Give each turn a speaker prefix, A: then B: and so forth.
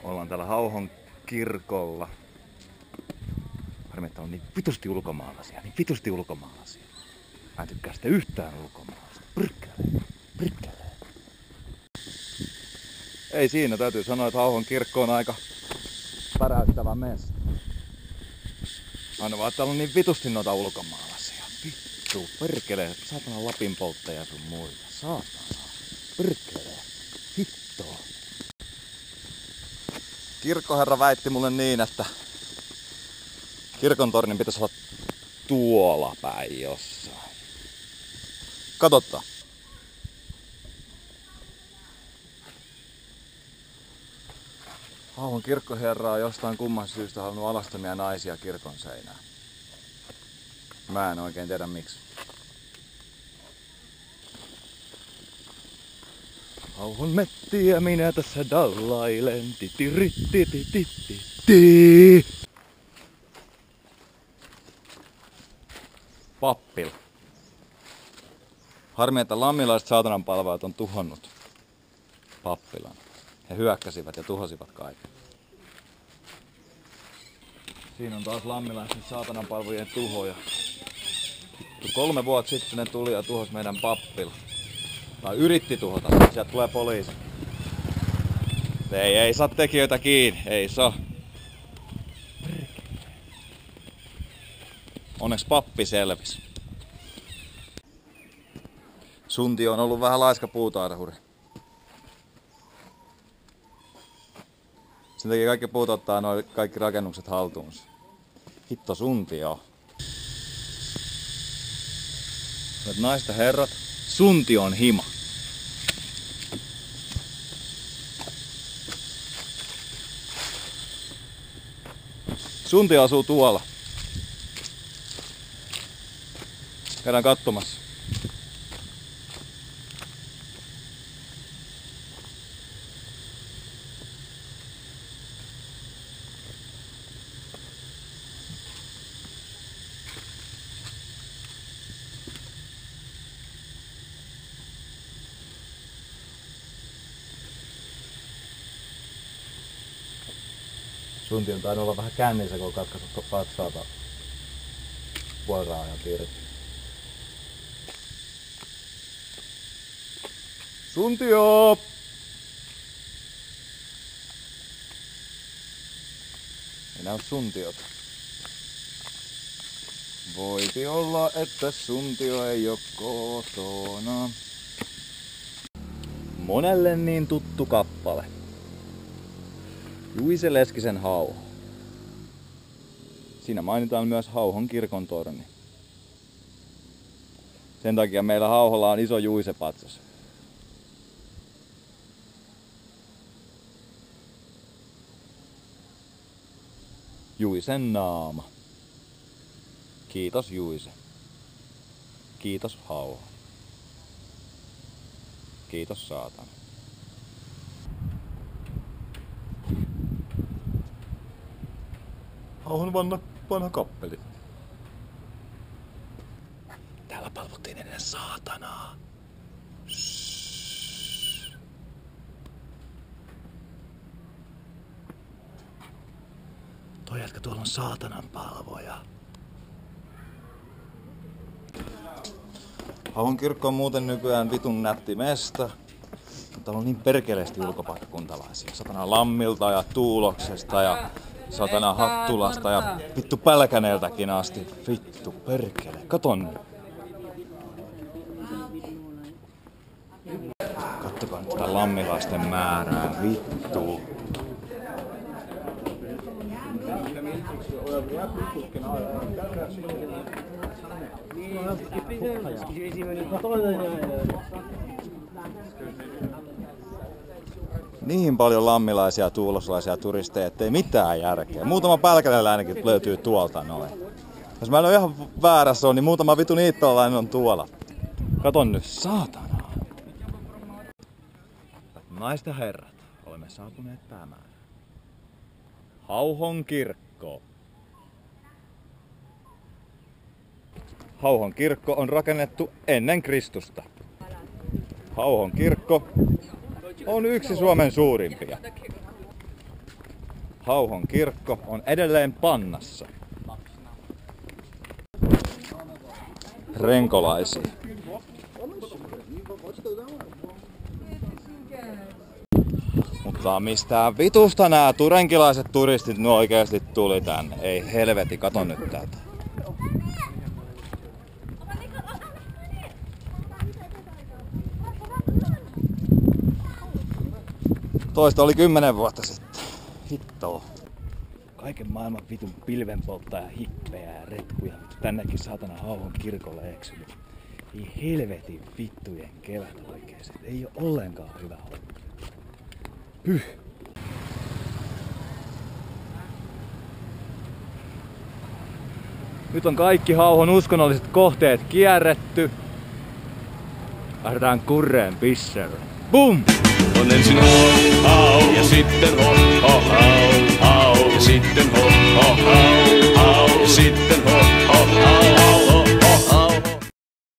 A: Ollaan täällä Hauhon kirkolla. Harmi, että on niin vitusti ulkomaalaisia, Mä en tykkää sitä yhtään ulkomaalaista. Prykkäle. Ei siinä, täytyy sanoa, että Hauhon kirkko on aika päräyttävä mesta. Aina vaan, että täällä on niin vitusti noita ulkomaalaisia. Vittu, perkele, saatana Lapin polttaja sun muita. Saatana, perkele, hittoa. Kirkkoherra väitti mulle niin, että kirkontornin pitäisi olla tuolla päin jossain. Katsotaan. Hauhon kirkkoherra on jostain kumman syystä halunnut alastomia naisia kirkon seinään. Mä en oikein tiedä miksi. Hauhon mettiä minä tässä dallailen. Pappila. Harmi, että lammilaiset saatananpalvelijat on tuhonnut pappilan. He hyökkäsivät ja tuhosivat kaiken. Siinä on taas lammilaisten saatananpalvojien tuhoja. 3 vuotta sitten ne tuli ja tuhosi meidän pappila. Tai yritti tuhota, sieltä tulee poliisi. Ei saa tekijöitä kiinni, ei saa. Onneksi pappi selvisi. Sunti on ollut vähän laiska puutarhuri. Sen takia kaikki puut ottaa kaikki rakennukset haltuunsa. Hitto Sunti on. Hyvät naiset ja herrat, Sunti on hima. Sunti asuu tuolla. Käydään katsomassa. Sunti on tainnut olla vähän kännissä, kun on katkaisut patsaata puolraajan irti. Suntio! Ei näy Suntiota. Voipi olla, että Suntio ei oo kotona. Monelle niin tuttu kappale. Juise Leskisen Hauho. Siinä mainitaan myös Hauhon kirkontorni. Sen takia meillä Hauholla on iso Juise-patsas. Juisen naama. Kiitos Juise. Kiitos Hauho. Kiitos saatana. Hauhon vanha kappeli. Täällä palvottiin ennen saatanaa. Toi jätkä tuolla on saatanan palvoja. Hauhon kirkko on muuten nykyään vitun nätti mesta. Mutta on niin perkeleesti ulkopaikkakuntalaisia. Satana Lammilta ja Tuuloksesta ja satana Hattulasta ja vittu Pälkäneeltäkin asti. Vittu perkele. Kato nyt. Kattokaa nyt tätä lammilaisten määrää. Vittu. Niin paljon lammilaisia ja tuuloslaisia turisteja, ettei mitään järkeä. Muutama pälkäneläinenkin löytyy tuolta noin. Jos mä en ole ihan väärässä niin muutama vitu niittolainen on tuolla. Katon nyt, saatana. Naiset ja herrat, olemme saapuneet päämäärään. Hauhon kirkko. Hauhon kirkko on rakennettu ennen Kristusta. Hauhon kirkko on yksi Suomen suurimpia. Hauhon kirkko on edelleen pannassa. Renkolaisia. Mutta mistä vitusta nämä turenkilaiset turistit nu oikeasti tuli tänne? Ei helveti, kato nyt täältä. Toista oli 10 vuotta sitten. Hittoa. Kaiken maailman vitun pilvenpolttaja, hippejä ja retkuja. Tännekin saatana Hauhon kirkolle eksynyt. Ei helvetin vittujen kevät oikeesti. Ei oo ollenkaan hyvä homma. Hyh. Nyt on kaikki Hauhon uskonnolliset kohteet kierretty. Lähdetään Kurreen pisserille. Bum!
B: On ensin hop, hau ja sitten hop, hop, hau.